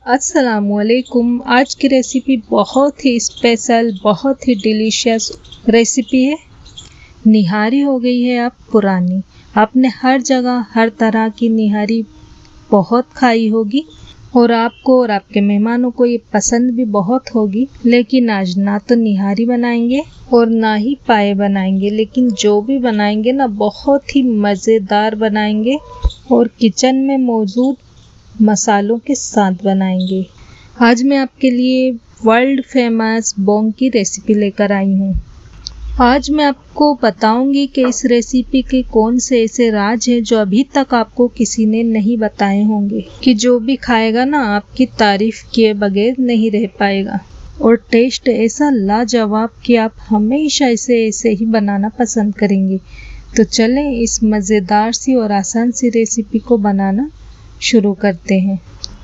अस्सलामुअलैकुम। आज की रेसिपी बहुत ही स्पेशल, बहुत ही डिलीशियस रेसिपी है। निहारी हो गई है अब पुरानी। आपने हर जगह हर तरह की निहारी बहुत खाई होगी और आपको और आपके मेहमानों को ये पसंद भी बहुत होगी। लेकिन आज ना तो निहारी बनाएंगे और ना ही पाए बनाएंगे, लेकिन जो भी बनाएंगे ना बहुत ही मज़ेदार बनाएंगे और किचन में मौजूद मसालों के साथ बनाएंगे। आज मैं आपके लिए वर्ल्ड फेमस बोंग की रेसिपी लेकर आई हूँ। आज मैं आपको बताऊंगी कि इस रेसिपी के कौन से ऐसे राज हैं जो अभी तक आपको किसी ने नहीं बताए होंगे, कि जो भी खाएगा ना आपकी तारीफ किए बगैर नहीं रह पाएगा। और टेस्ट ऐसा लाजवाब कि आप हमेशा इसे ऐसे ही बनाना पसंद करेंगे। तो चलें इस मज़ेदार सी और आसान सी रेसिपी को बनाना शुरू करते हैं।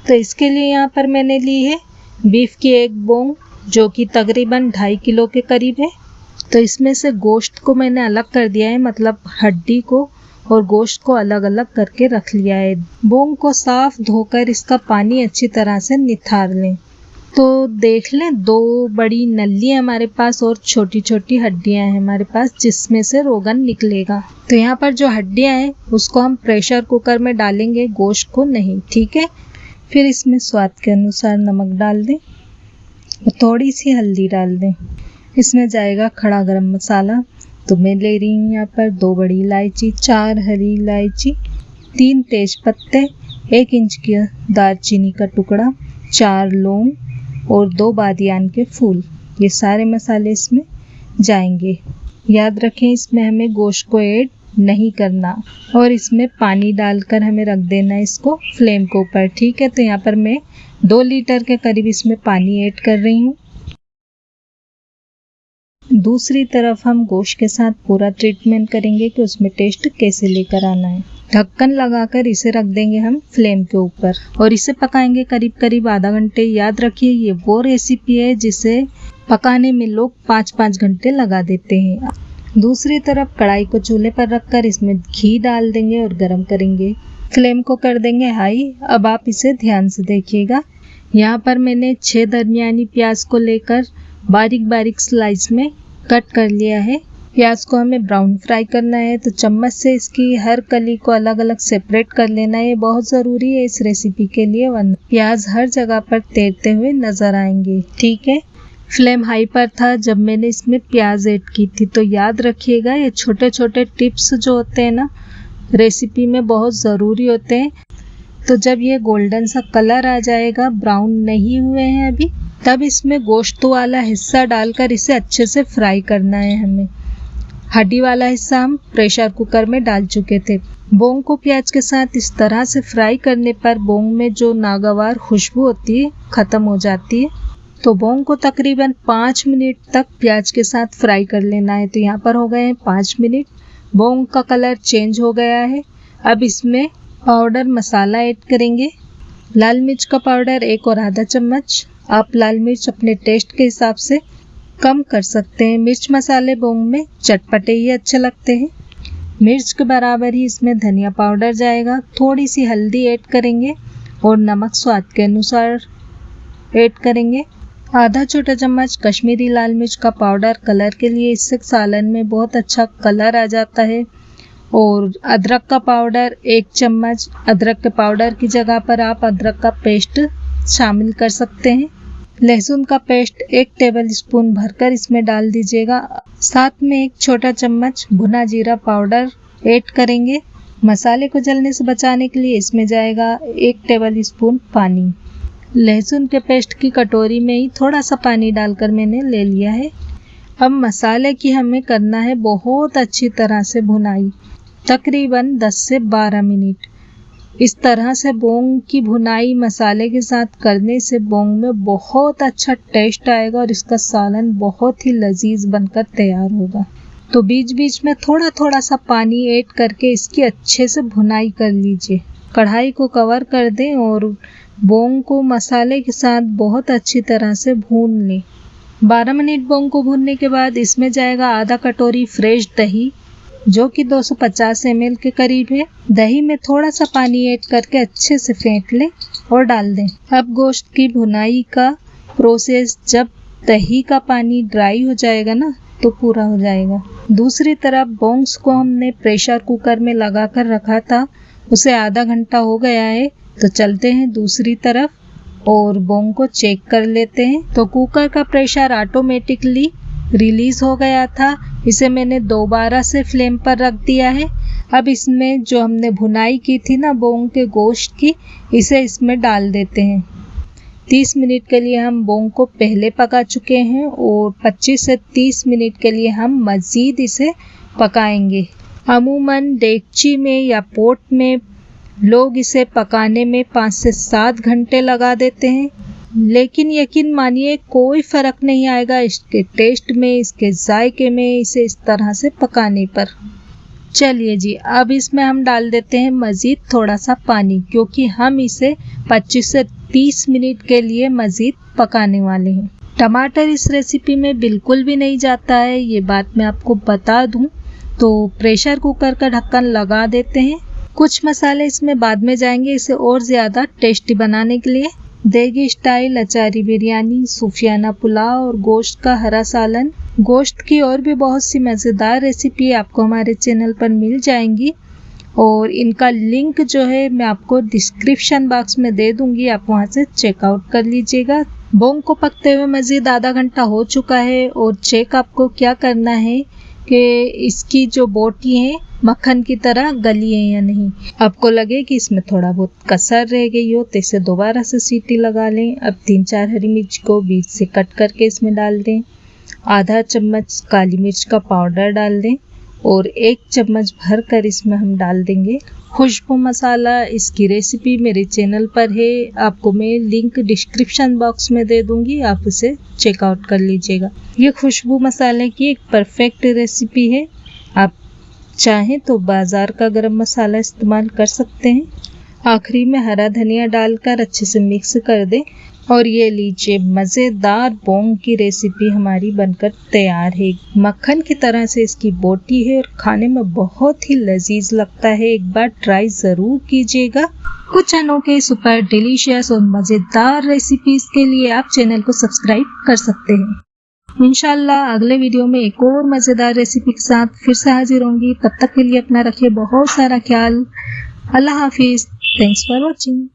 तो इसके लिए यहाँ पर मैंने ली है बीफ की एक बोंग, जो कि तकरीबन 2.5 किलो के करीब है। तो इसमें से गोश्त को मैंने अलग कर दिया है, मतलब हड्डी को और गोश्त को अलग अलग करके रख लिया है। बोंग को साफ धोकर इसका पानी अच्छी तरह से निथार लें। तो देख लें 2 बड़ी नली है हमारे पास और छोटी छोटी हड्डियां हैं हमारे पास, जिसमें से रोगन निकलेगा। तो यहाँ पर जो हड्डियां हैं उसको हम प्रेशर कुकर में डालेंगे, गोश्त को नहीं, ठीक है। फिर इसमें स्वाद के अनुसार नमक डाल दें और थोड़ी सी हल्दी डाल दें। इसमें जाएगा खड़ा गरम मसाला। तो मैं ले रही हूँ यहाँ पर 2 बड़ी इलायची, 4 हरी इलायची, 3 तेज पत्ते, 1 इंच की दालचीनी का टुकड़ा, 4 लौंग और 2 बादियान के फूल। ये सारे मसाले इसमें जाएंगे। याद रखें इसमें हमें गोश्त को ऐड नहीं करना और इसमें पानी डालकर हमें रख देना है इसको फ्लेम के ऊपर, ठीक है। तो यहाँ पर मैं 2 लीटर के करीब इसमें पानी ऐड कर रही हूँ। दूसरी तरफ हम गोश्त के साथ पूरा ट्रीटमेंट करेंगे कि उसमें टेस्ट कैसे लेकर आना है। ढक्कन लगाकर इसे रख देंगे हम फ्लेम के ऊपर और इसे पकाएंगे करीब करीब आधा घंटे। याद रखिए ये वो रेसिपी है जिसे पकाने में लोग 5-5 घंटे लगा देते हैं। दूसरी तरफ कढ़ाई को चूल्हे पर रखकर इसमें घी डाल देंगे और गरम करेंगे। फ्लेम को कर देंगे हाई। अब आप इसे ध्यान से देखिएगा। यहाँ पर मैंने 6 दरमियानी प्याज को लेकर बारीक बारीक स्लाइस में कट कर लिया है। प्याज को हमें ब्राउन फ्राई करना है, तो चम्मच से इसकी हर कली को अलग अलग सेपरेट कर लेना है। बहुत ज़रूरी है इस रेसिपी के लिए, वरना प्याज हर जगह पर तैरते हुए नज़र आएंगे, ठीक है। फ्लेम हाई पर था जब मैंने इसमें प्याज ऐड की थी। तो याद रखिएगा ये छोटे छोटे टिप्स जो होते हैं ना रेसिपी में बहुत ज़रूरी होते हैं। तो जब ये गोल्डन सा कलर आ जाएगा, ब्राउन नहीं हुए हैं अभी, तब इसमें गोश्त वाला हिस्सा डालकर इसे अच्छे से फ्राई करना है हमें। हड्डी वाला हिस्सा हम प्रेशर कुकर में डाल चुके थे। बोंग को प्याज के साथ इस तरह से फ्राई करने पर बोंग में जो नागवार खुशबू होती है ख़त्म हो जाती है। तो बोंग को तकरीबन 5 मिनट तक प्याज के साथ फ्राई कर लेना है। तो यहाँ पर हो गए हैं 5 मिनट। बोंग का कलर चेंज हो गया है। अब इसमें पाउडर मसाला ऐड करेंगे। लाल मिर्च का पाउडर 1 और आधा चम्मच। आप लाल मिर्च अपने टेस्ट के हिसाब से कम कर सकते हैं। मिर्च मसाले बोंग में चटपटे ही अच्छे लगते हैं। मिर्च के बराबर ही इसमें धनिया पाउडर जाएगा। थोड़ी सी हल्दी ऐड करेंगे और नमक स्वाद के अनुसार ऐड करेंगे। आधा छोटा चम्मच कश्मीरी लाल मिर्च का पाउडर कलर के लिए, इससे सालन में बहुत अच्छा कलर आ जाता है। और अदरक का पाउडर 1 चम्मच। अदरक के पाउडर की जगह पर आप अदरक का पेस्ट शामिल कर सकते हैं। लहसुन का पेस्ट 1 टेबल स्पून भरकर इसमें डाल दीजिएगा। साथ में 1 छोटा चम्मच भुना जीरा पाउडर ऐड करेंगे। मसाले को जलने से बचाने के लिए इसमें जाएगा 1 टेबल स्पून पानी। लहसुन के पेस्ट की कटोरी में ही थोड़ा सा पानी डालकर मैंने ले लिया है। अब मसाले की हमें करना है बहुत अच्छी तरह से भुनाई, तकरीबन 10 से 12 मिनट। इस तरह से बोंग की भुनाई मसाले के साथ करने से बोंग में बहुत अच्छा टेस्ट आएगा और इसका सालन बहुत ही लजीज बनकर तैयार होगा। तो बीच बीच में थोड़ा थोड़ा सा पानी ऐड करके इसकी अच्छे से भुनाई कर लीजिए। कढ़ाई को कवर कर दें और बोंग को मसाले के साथ बहुत अच्छी तरह से भून लें। 12 मिनट बोंग को भूनने के बाद इसमें जाएगा आधा कटोरी फ्रेश दही, जो कि 250 ml के करीब है। दही में थोड़ा सा पानी ऐड करके अच्छे से फेंट लें और डाल दें। अब गोश्त की भुनाई का प्रोसेस जब दही का पानी ड्राई हो जाएगा ना तो पूरा हो जाएगा। दूसरी तरफ बोंग्स को हमने प्रेशर कुकर में लगा कर रखा था, उसे आधा घंटा हो गया है। तो चलते हैं दूसरी तरफ और बोंग को चेक कर लेते हैं। तो कुकर का प्रेशर ऑटोमेटिकली रिलीज हो गया था। इसे मैंने दोबारा से फ्लेम पर रख दिया है। अब इसमें जो हमने भुनाई की थी ना बोंग के गोश्त की, इसे इसमें डाल देते हैं। 30 मिनट के लिए हम बोंग को पहले पका चुके हैं और 25 से 30 मिनट के लिए हम मज़ीद इसे पकाएंगे। अमूमन डेगची में या पोट में लोग इसे पकाने में 5 से 7 घंटे लगा देते हैं, लेकिन यकीन मानिए कोई फ़र्क नहीं आएगा इसके टेस्ट में, इसके जायके में, इसे इस तरह से पकाने पर। चलिए जी, अब इसमें हम डाल देते हैं मज़ीद थोड़ा सा पानी, क्योंकि हम इसे 25 से 30 मिनट के लिए मज़ीद पकाने वाले हैं। टमाटर इस रेसिपी में बिल्कुल भी नहीं जाता है, ये बात मैं आपको बता दूं। तो प्रेशर कुकर का ढक्कन लगा देते हैं। कुछ मसाले इसमें बाद में जाएंगे इसे और ज़्यादा टेस्टी बनाने के लिए। देगी स्टाइल अचारी बिरयानी, सूफियाना पुलाव और गोश्त का हरा सालन। गोश्त की और भी बहुत सी मज़ेदार रेसिपी आपको हमारे चैनल पर मिल जाएंगी और इनका लिंक जो है मैं आपको डिस्क्रिप्शन बॉक्स में दे दूंगी, आप वहां से चेकआउट कर लीजिएगा। बोंग को पकते हुए मज़ीद आधा घंटा हो चुका है और चेक आपको क्या करना है कि इसकी जो बोटी है मक्खन की तरह गली है या नहीं। आपको लगे कि इसमें थोड़ा बहुत कसर रह गई हो तो इसे दोबारा से सीटी लगा लें। अब 3-4 हरी मिर्च को बीच से कट करके इसमें डाल दें। आधा चम्मच काली मिर्च का पाउडर डाल दें और 1 चम्मच भर कर इसमें हम डाल देंगे खुशबू मसाला। इसकी रेसिपी मेरे चैनल पर है, आपको मैं लिंक डिस्क्रिप्शन बॉक्स में दे दूंगी, आप उसे चेकआउट कर लीजिएगा। ये खुशबू मसाले की एक परफेक्ट रेसिपी है। आप चाहें तो बाजार का गरम मसाला इस्तेमाल कर सकते हैं। आखिरी में हरा धनिया डालकर अच्छे से मिक्स कर दें और ये लीजिए मज़ेदार बोंग की रेसिपी हमारी बनकर तैयार है। मक्खन की तरह से इसकी बोटी है और खाने में बहुत ही लजीज लगता है। एक बार ट्राई ज़रूर कीजिएगा। कुछ अनोखे सुपर डिलीशियस और मज़ेदार रेसिपीज के लिए आप चैनल को सब्सक्राइब कर सकते हैं। इंशाल्लाह अगले वीडियो में एक और मज़ेदार रेसिपी के साथ फिर से हाजिर होंगी। तब तक के लिए अपना रखिए बहुत सारा ख्याल। अल्लाह हाफिज़। Thanks for watching.